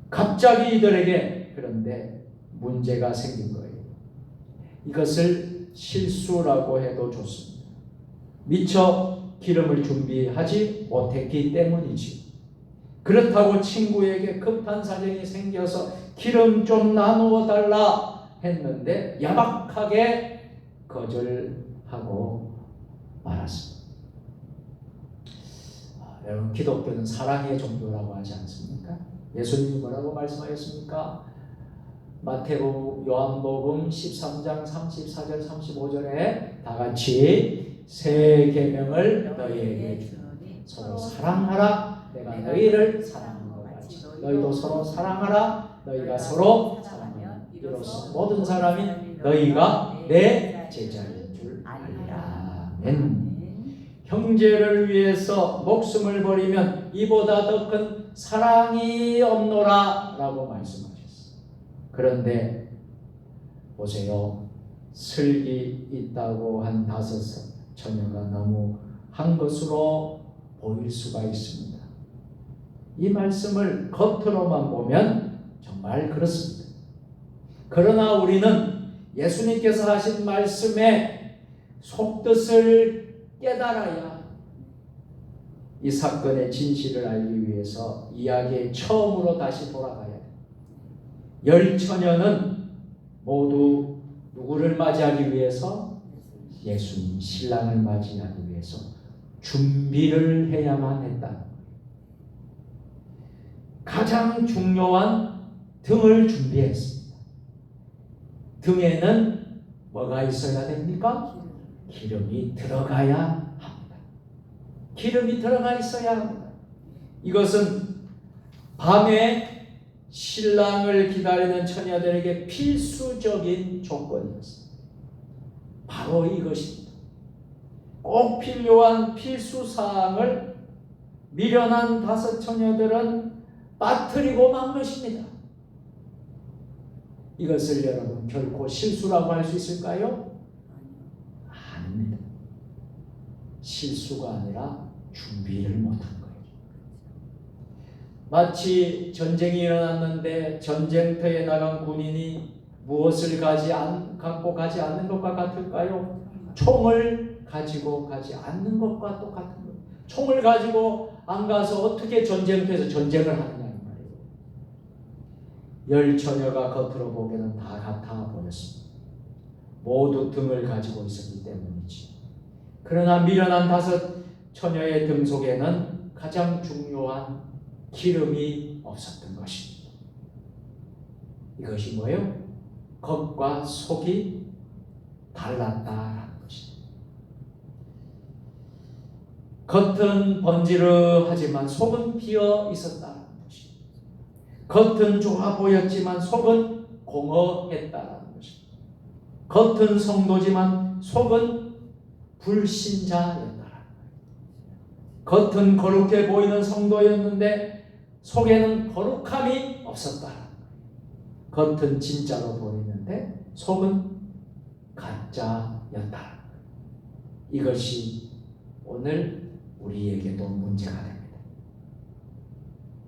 갑자기 이들에게 그런데 문제가 생긴 거예요. 이것을 실수라고 해도 좋습니다. 미처 기름을 준비하지 못했기 때문이지. 그렇다고 친구에게 급한 사정이 생겨서 기름 좀 나누어 달라 했는데 야박하게 거절하고 말았습니다. 여러분, 기독교는 사랑의 종교라고 하지 않습니까? 예수님이 뭐라고 말씀하셨습니까? 마태복음, 요한복음 13장 34절 35절에 다 같이 새 계명을 너희에게 주노니 서로 사랑하라. 내가 너희를 사랑한 것 같이 너희도 서로 사랑하라. 너희가 서로 사랑하면 이로써 모든 사람이 너희가 내 제자인 줄 알리라. 아멘. 형제를 위해서 목숨을 버리면 이보다 더 큰 사랑이 없노라 라고 말씀하셨어요. 그런데 보세요. 슬기 있다고 한 5 처녀가 너무 한 것으로 보일 수가 있습니다. 이 말씀을 겉으로만 보면 정말 그렇습니다. 그러나 우리는 예수님께서 하신 말씀의 속뜻을 깨달아야 이 사건의 진실을 알기 위해서 이야기의 처음으로 다시 돌아가야 돼요. 10처녀는 모두 누구를 맞이하기 위해서? 예수님, 신랑을 맞이하기 위해서 준비를 해야만 했다. 가장 중요한 등을 준비했습니다. 등에는 뭐가 있어야 됩니까? 기름이 들어가야 합니다. 기름이 들어가 있어야 합니다. 이것은 밤에 신랑을 기다리는 처녀들에게 필수적인 조건이었습니다. 바로 이것입니다. 꼭 필요한 필수사항을 미련한 5 처녀들은 빠뜨리고 만 것입니다. 이것을 여러분 결코 실수라고 할 수 있을까요? 아닙니다. 실수가 아니라 준비를 못한 거예요. 마치 전쟁이 일어났는데 전쟁터에 나간 군인이 무엇을 갖고 가지 않는 것과 같을까요? 총을 가지고 가지 않는 것과 똑같은 거예요. 총을 가지고 안 가서 어떻게 전쟁터에서 전쟁을 하느냐는 말이에요. 10처녀가 겉으로 보기에는 다 같아 보였습니다. 모두 등을 가지고 있었기 때문이지. 그러나 미련한 5 처녀의 등 속에는 가장 중요한 기름이 없었던 것입니다. 이것이 뭐예요? 겉과 속이 달랐다라는 것입니다. 겉은 번지르하지만 속은 비어 있었다는 것입니다. 겉은 좋아 보였지만 속은 공허했다는 것입니다. 겉은 성도지만 속은 불신자였다는 거예요. 겉은 거룩해 보이는 성도였는데 속에는 거룩함이 없었다는 거예요. 겉은 진짜로 보이는데 속은 가짜였다는 거예요. 이것이 오늘 우리에게도 문제가 됩니다.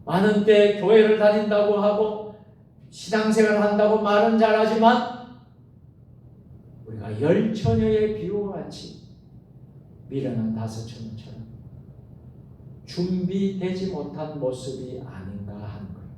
많은 때 교회를 다닌다고 하고 신앙생활 한다고 말은 잘하지만 우리가 열 처녀의 비유와 같이 미련한 다섯 처녀처럼 준비되지 못한 모습이 아닌가 하는 거예요.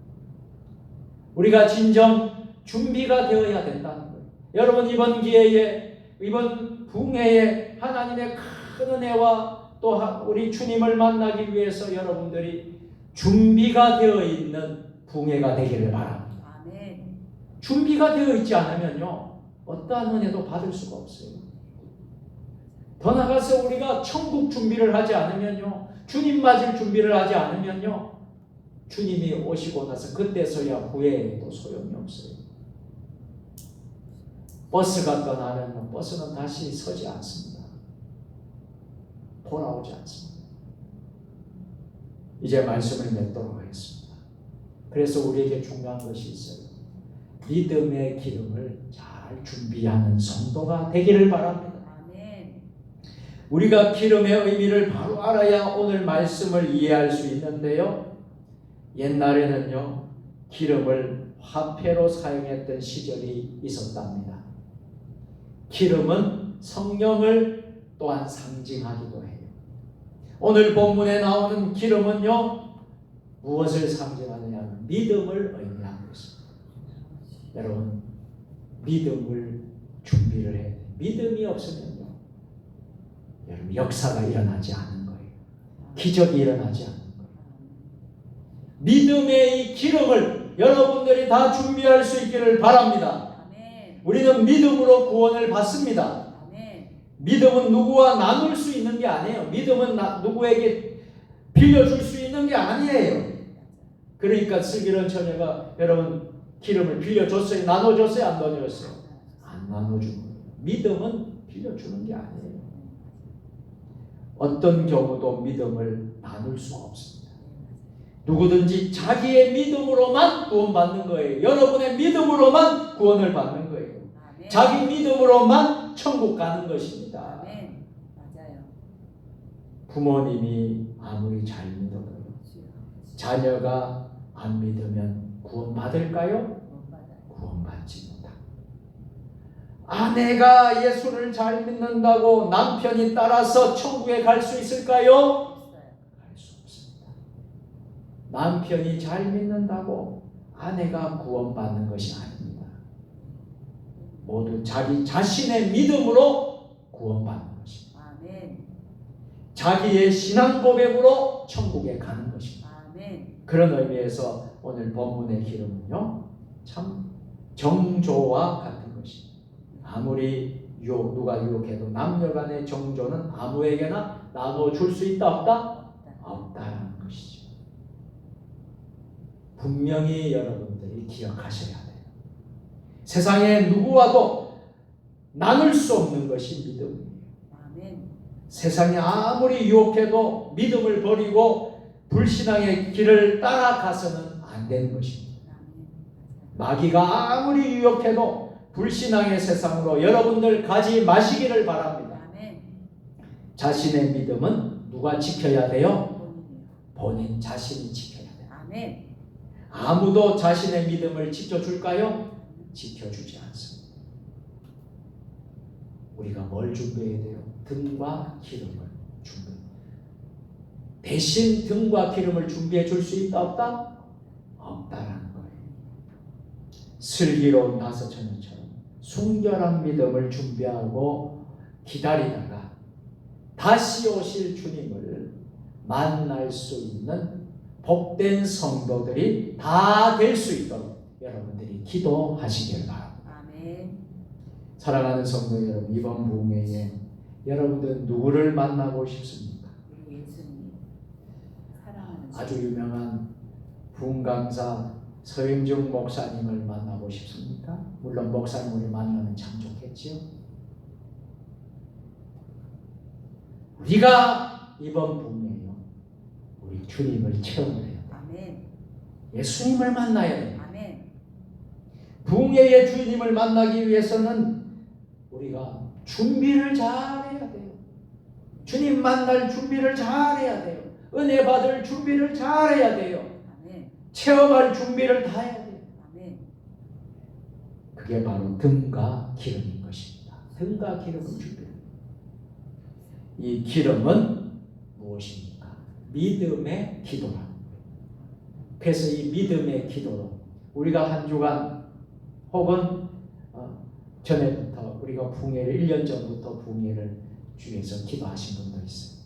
우리가 진정 준비가 되어야 된다는 거예요. 여러분, 이번 기회에, 이번 부흥회에 하나님의 큰 은혜와 또 우리 주님을 만나기 위해서 여러분들이 준비가 되어 있는 부흥회가 되기를 바랍니다. 아멘. 준비가 되어 있지 않으면요, 어떠한 은혜도 받을 수가 없어요. 더 나아가서 우리가 천국 준비를 하지 않으면요, 주님 맞을 준비를 하지 않으면요, 주님이 오시고 나서 그때서야 구해도 소용이 없어요. 버스가 떠나면 버스는 다시 서지 않습니다. 돌아오지 않습니다. 이제 말씀을 맺도록 하겠습니다. 그래서 우리에게 중요한 것이 있어요. 믿음의 기름을 잘 준비하는 성도가 되기를 바랍니다. 아멘. 우리가 기름의 의미를 바로 알아야 오늘 말씀을 이해할 수 있는데요. 옛날에는요, 기름을 화폐로 사용했던 시절이 있었답니다. 기름은 성령을 또한 상징하기도 해요. 오늘 본문에 나오는 기름은요, 무엇을 상징하느냐면 믿음을 의미하고 있습니다. 여러분, 믿음을 준비를 해야 돼요. 믿음이 없으면요, 여러분, 역사가 일어나지 않는 거예요. 기적이 일어나지 않는 거예요. 믿음의 이 기름을 여러분들이 다 준비할 수 있기를 바랍니다. 아멘. 우리는 믿음으로 구원을 받습니다. 아멘. 믿음은 누구와 나눌 수 있는 게 아니에요. 믿음은 누구에게 빌려줄 수 있는 게 아니에요. 그러니까 슬기로운 처녀가 여러분 기름을 빌려줬어요? 나눠줬어요? 안 나눠줬어요? 안 나눠준 거예요. 믿음은 빌려주는 게 아니에요. 어떤 경우도 믿음을 나눌 수가 없습니다. 누구든지 자기의 믿음으로만 구원받는 거예요. 여러분의 믿음으로만 구원을 받는 거예요. 아멘. 자기 믿음으로만 천국 가는 것입니다. 아멘. 맞아요. 부모님이 아무리 잘 믿어도 자녀가 안 믿으면 구원받을까요? 구원받지 못합니다. 아내가 예수를 잘 믿는다고 남편이 따라서 천국에 갈 수 있을까요? 갈 수 없습니다. 남편이 잘 믿는다고 아내가 구원받는 것이 아닙니다. 모두 자기 자신의 믿음으로 구원받는 것입니다. 아멘. 자기의 신앙 고백으로 천국에 가는 것입니다. 아멘. 그런 의미에서 오늘 본문의 기름은요, 참 정조와 같은 것입니다. 아무리 누가 유혹해도 남녀간의 정조는 아무에게나 나눠줄 수 있다 없다? 없다라는 것이죠. 분명히 여러분들이 기억하셔야 돼요. 세상에 누구와도 나눌 수 없는 것이 믿음이에요. 아멘. 세상이 아무리 유혹해도 믿음을 버리고 불신앙의 길을 따라가서는 안 되는 것입니다. 마귀가 아무리 유혹해도 불신앙의 세상으로 여러분들 가지 마시기를 바랍니다. 아멘. 자신의 믿음은 누가 지켜야 돼요? 본인이요. 본인 자신이 지켜야 돼요. 아멘. 아무도 자신의 믿음을 지켜줄까요? 지켜주지 않습니다. 우리가 뭘 준비해야 돼요? 등과 기름을 준비. 대신 등과 기름을 준비해 줄 수 있다 없다? 없다라는 거예요. 슬기로운 다섯 처녀처럼 순결한 믿음을 준비하고 기다리다가 다시 오실 주님을 만날 수 있는 복된 성도들이 다 될 수 있도록 여러분들이 기도하시길 바랍니다. 아멘. 사랑하는 성도 여러분, 이번 부흥회에 여러분들 누구를 만나고 싶습니까? 우리 예수님 사랑하는 아주 유명한 부흥 강사 서임중 목사님을 만나고 싶습니까? 물론 목사님을 만나면 참 좋겠지요. 우리가 이번 부흥회요, 우리 주님을 체험해야 돼요. 아멘. 예수님을 만나야 돼요. 아멘. 부흥회의 주님을 만나기 위해서는 우리가 준비를 잘해야 돼요. 주님 만날 준비를 잘해야 돼요. 은혜 받을 준비를 잘해야 돼요. 아멘. 체험할 준비를 다 해야 돼요. 아멘. 그게 바로 등과 기름인 것입니다. 등과 기름을 준비합니다. 이 기름은 무엇입니까? 믿음의 기도라. 그래서 이 믿음의 기도로 우리가 한 주간 혹은 전에부터 우리가 붕괴를 1년 전부터 붕괴를 주위해서 기도하신 분도 있어요.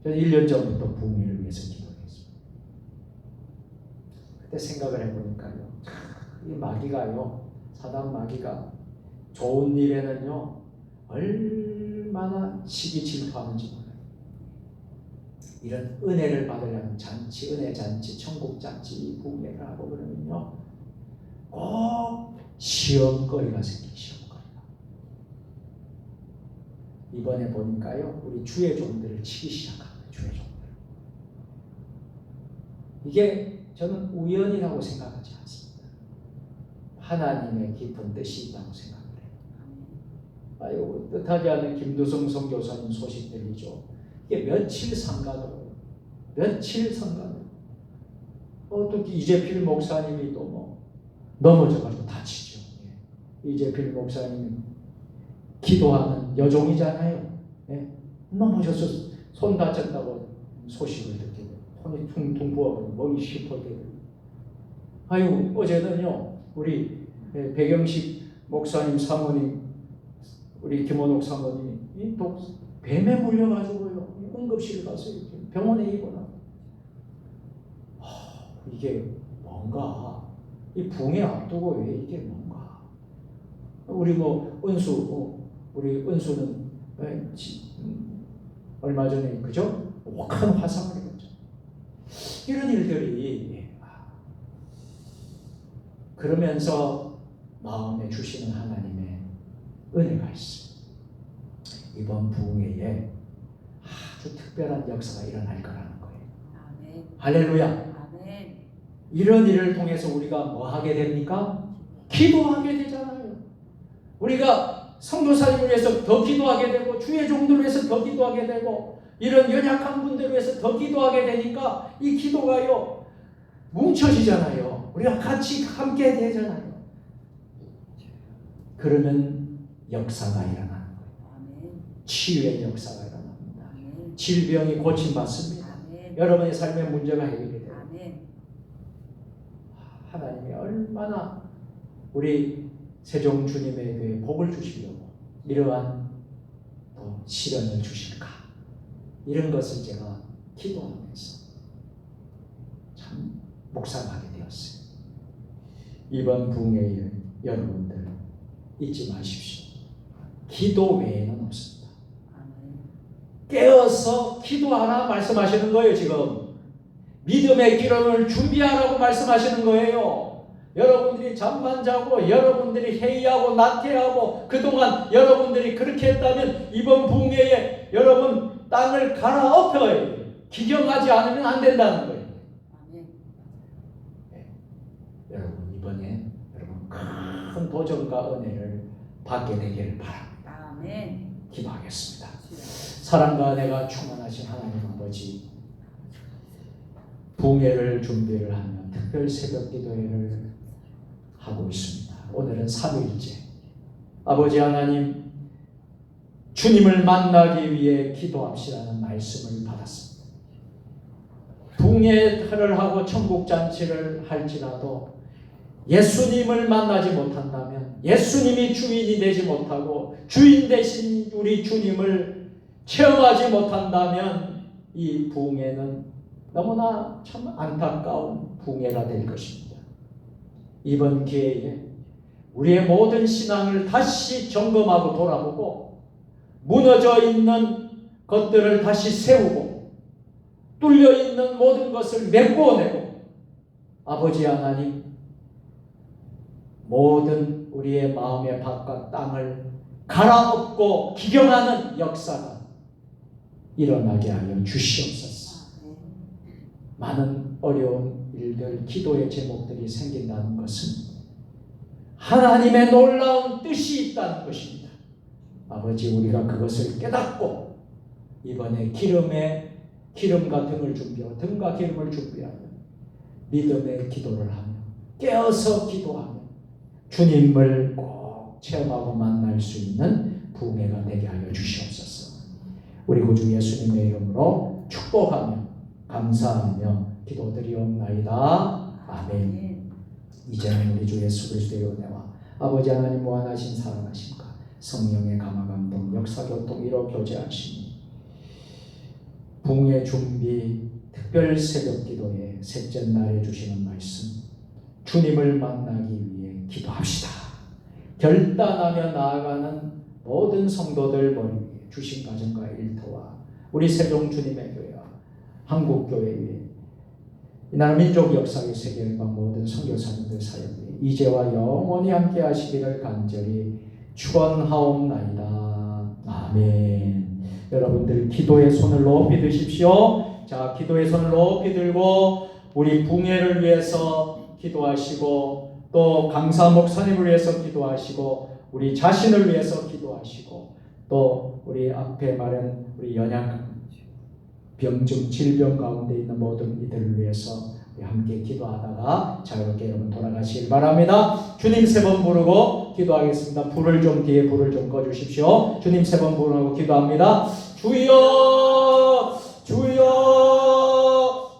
저는 1년 전부터 붕괴를 위해서 기도했습니다. 그때 생각을 해보니까요, 이 마귀가요, 사단 마귀가 좋은 일에는요 얼마나 시기 질투하는지 몰라요. 이런 은혜를 받으려는 잔치, 은혜 잔치, 천국 잔치, 붕괴를 하고 그러면요 꼭 시험거리가 생겨요. 시험거리가. 이번에 보니까요 우리 주의 종들을 치기 시작합니다. 주의 종들. 이게 저는 우연이라고 생각하지 않습니다. 하나님의 깊은 뜻이 있다고 생각을 해요. 아유, 뜻하지 않은 김두성 선교사님 소식 들리죠. 이게 며칠 상간으로 또 이재필 목사님이 또 뭐 넘어져가지고 다치죠. 이재필 목사님이 기도하는 여종이잖아요. 넘어져서 손 다쳤다고 소식을 듣게 돼요. 손이 퉁퉁 부어버리고 몸이 시퍼게 돼요. 아유, 어제는요 우리 백영식 목사님 사모님, 우리 김원옥 사모님이 또 뱀에 물려가지고요 응급실 가서 병원에 입원하고. 이게 뭔가 이 붕괴 앞두고 왜 이게 뭔가. 우리 우리 은수는 얼마 전에 그죠? 큰 화상을 입었죠. 이런 일들이 그러면서 마음에 주시는 하나님의 은혜가 있습니다. 이번 붕괴에 아주 특별한 역사가 일어날 거라는 거예요. 아멘. 할렐루야. 아멘. 이런 일을 통해서 우리가 뭐 하게 됩니까? 기도하게 되잖아요. 우리가 성도사님을 위해서 더 기도하게 되고 주의 종들을 위해서 더 기도하게 되고 이런 연약한 분들을 위해서 더 기도하게 되니까 이 기도가요 뭉쳐지잖아요. 우리가 같이 함께 되잖아요. 그러면 역사가 일어나는 거예요. 아멘. 치유의 역사가 일어납니다. 아멘. 질병이 고침받습니다. 아멘. 여러분의 삶의 문제가 해결이 돼요. 아멘. 하나님이 얼마나 우리 세종 주님에게 복을 주시려고 이러한 시련을 주실까, 이런 것을 제가 기도하면서 참 묵상하게 되었어요. 이번 붕괴에 여러분들 잊지 마십시오. 기도 외에는 없습니다. 아멘. 깨어서 기도하라 말씀하시는 거예요. 지금 믿음의 기름을 준비하라고 말씀하시는 거예요. 여러분들이 잠만 자고 여러분들이 회의하고 나태하고 그동안 여러분들이 그렇게 했다면 이번 붕괴에 여러분 땅을 갈아엎어야 기경하지 않으면 안 된다는 거예요. 아멘. 여러분 이번에 여러분 큰 도전과 은혜를 받게 되기를 바랍니다. 아멘. 기도하겠습니다. 사랑과 은혜가 충만하신 하나님 아버지, 붕괴를 준비를 하며 특별 새벽 기도회를 하고 있습니다. 오늘은 3일째. 아버지 하나님, 주님을 만나기 위해 기도합시라는 말씀을 받았습니다. 붕괴를 하고 천국잔치를 할지라도 예수님을 만나지 못한다면, 예수님이 주인이 되지 못하고 주인 되신 우리 주님을 체험하지 못한다면 이 붕괴는 너무나 참 안타까운 붕괴가 될 것입니다. 이번 기회에 우리의 모든 신앙을 다시 점검하고 돌아보고 무너져 있는 것들을 다시 세우고 뚫려 있는 모든 것을 메꾸어내고 아버지 하나님, 모든 우리의 마음의 밭과 땅을 갈아엎고 기경하는 역사가 일어나게 하여 주시옵소서. 많은 어려운 일들, 기도의 제목들이 생긴다는 것은 하나님의 놀라운 뜻이 있다는 것입니다. 아버지, 우리가 그것을 깨닫고 이번에 기름과 등을 준비하고 등과 기름을 준비하며 믿음의 기도를 하며 깨어서 기도하며 주님을 꼭 체험하고 만날 수 있는 부흥회가 되게 하여 주시옵소서. 우리 구주 예수님의 이름으로 축복하며 감사하며 기도드리옵나이다. 아멘. 이제는 우리 주 예수 그리스도의 은혜와 아버지 하나님 무한하신 사랑하심과 성령의 감화감동 역사교통 이로 교제하시니 부흥의 준비 특별 새벽 기도에 셋째 날에 주시는 말씀, 주님을 만나기 위해 기도합시다. 결단하며 나아가는 모든 성도들 머리 위에 주신 가정과 일터와 우리 세종 주님의 교회와 한국교회 위에 이 나라 민족 역사의 세계과 모든 선교사님들 사역 위에 이제와 영원히 함께 하시기를 간절히 축원하옵나이다. 아멘. 여러분들 기도의 손을 높이 드십시오. 자, 기도의 손을 높이 들고 우리 부흥회를 위해서 기도하시고 또 강사 목사님을 위해서 기도하시고 우리 자신을 위해서 기도하시고 또 우리 앞에 말한 우리 연약 병증 질병 가운데 있는 모든 이들을 위해서 우리 함께 기도하다가 자유롭게 여러분 돌아가시길 바랍니다. 주님 세 번 부르고 기도하겠습니다. 불을 좀 뒤에 불을 좀 꺼주십시오. 주님 세 번 부르고 기도합니다. 주여 주여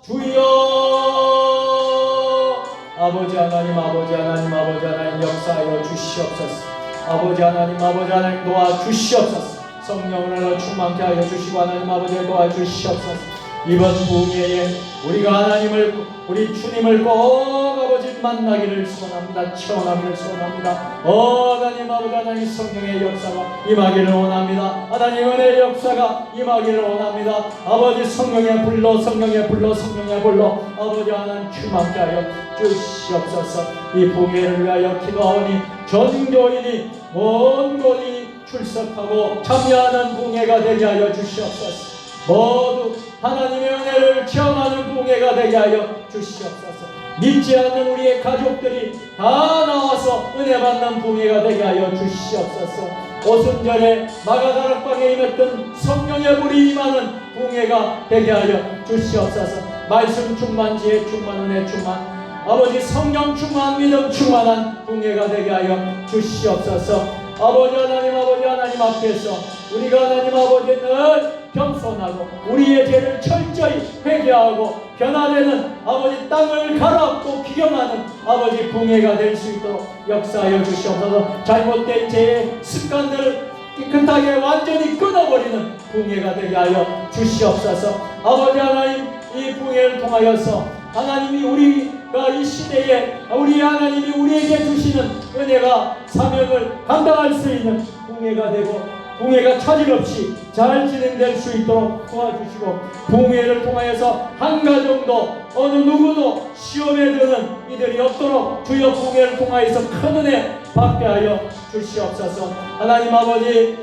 주여. 아버지 하나님 아버지 하나님 아버지 하나님 역사하여 주시옵소서. 아버지 하나님 아버지 하나님 도와주시옵소서. 성령을 충만케 하여 주시고 하나님 아버지를 도와주시옵소서. 이번 부흥회에 우리가 하나님을 우리 주님을 꼭 아버지 만나기를 소원합니다. 체험하기를 소원합니다. 하나님 아버지 하나님 성령의 역사가 임하기를 원합니다. 하나님 은혜의 역사가 임하기를 원합니다. 아버지 성령의 불로 성령의 불로 성령의 불로 아버지 하나님 충만케 하여 주시옵소서. 이 부흥회를 위하여 기도하오니 전 교인이 온 곳이 출석하고 참여하는 부흥회가 되게 하여 주시옵소서. 모두 하나님의 은혜를 체험하는 부흥회가 되게 하여 주시옵소서. 믿지 않는 우리의 가족들이 다 나와서 은혜 받는 부흥회가 되게 하여 주시옵소서. 오순절에 마가다락방에 임했던 성령의 불이 임하는 부흥회가 되게 하여 주시옵소서. 말씀 충만, 지혜 충만, 은혜 충만, 아버지 성령 충만, 믿음 충만한 부흥회가 되게 하여 주시옵소서. 아버지 하나님 앞에서 우리가 하나님 아버지 늘 겸손하고 우리의 죄를 철저히 회개하고 변화되는 아버지 땅을 갈아엎고 기경하는 아버지 부흥회가 될 수 있도록 역사하여 주시옵소서. 잘못된 죄의 습관들을 깨끗하게 완전히 끊어버리는 부흥회가 되게 하여 주시옵소서. 아버지 하나님 이 부흥회를 통하여서 하나님이 우리가 이 시대에 우리 하나님이 우리에게 주시는 은혜가 사명을 감당할 수 있는 부흥회가 되고 부흥회가 차질 없이 잘 진행될 수 있도록 도와주시고 부흥회를 통하여서 한 가정도 어느 누구도 시험에 드는 이들이 없도록 주여 부흥회를 통하여서 큰 은혜 받게 하여 주시옵소서. 하나님 아버지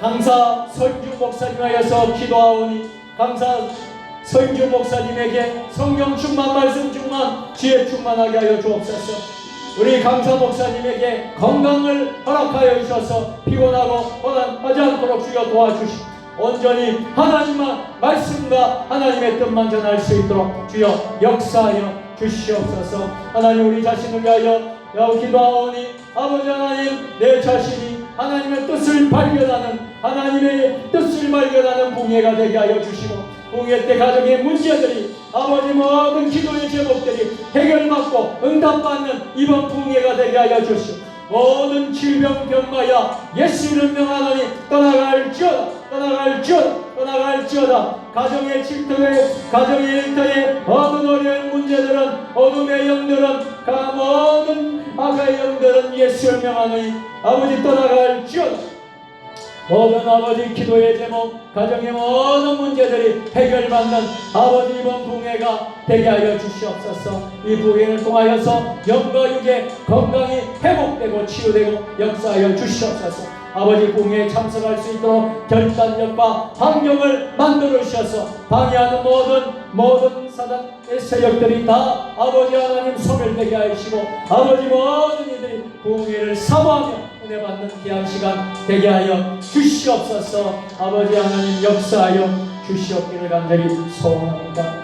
강사 설주 목사님 하여서 기도하오니 강사 설주 목사님에게 성령 충만, 말씀 충만, 지혜 충만하게 하여 주옵소서. 우리 강사 목사님에게 건강을 허락하여 주셔서 피곤하고 고난하지 않도록 주여 도와주시고 온전히 하나님만 말씀과 하나님의 뜻만 전할 수 있도록 주여 역사하여 주시옵소서. 하나님 우리 자신을 위하여 기도하오니 아버지 하나님 내 자신이 하나님의 뜻을 발견하는 하나님의 뜻을 발견하는 부흥회가 되게 하여 주시고 부흥회 때 가정의 문제들이 아버지 모든 기도의 제목들이 해결받고 응답받는 이번 부흥회가 되게 하여 주시오. 모든 질병 병마야 예수 이름 명하노니 떠나갈지어다 떠나갈지어다 떠나갈지어다. 가정의 질투에 가정의 일터에 모든 어려운 문제들은 어둠의 영들은 모든 악의 영들은 예수 이름 명하노니 아버지 떠나갈지어다. 모든 아버지 기도의 제목 가정의 모든 문제들이 해결받는 아버지 이번 부흥회가 되게 하여 주시옵소서. 이 부흥회를 통하여서 영과 육의 건강이 회복되고 치유되고 역사하여 주시옵소서. 아버지 부흥회에 참석할 수 있도록 결단력과 환경을 만들어 주셔서 방해하는 모든 사단의 세력들이 다 아버지 하나님 소멸되게 하시고 아버지 모든 이들이 부흥회를 사모하며 은혜 받는 귀한 시간 되게 하여 주시옵소서. 아버지 하나님 역사하여 주시옵기를 간절히 소원합니다.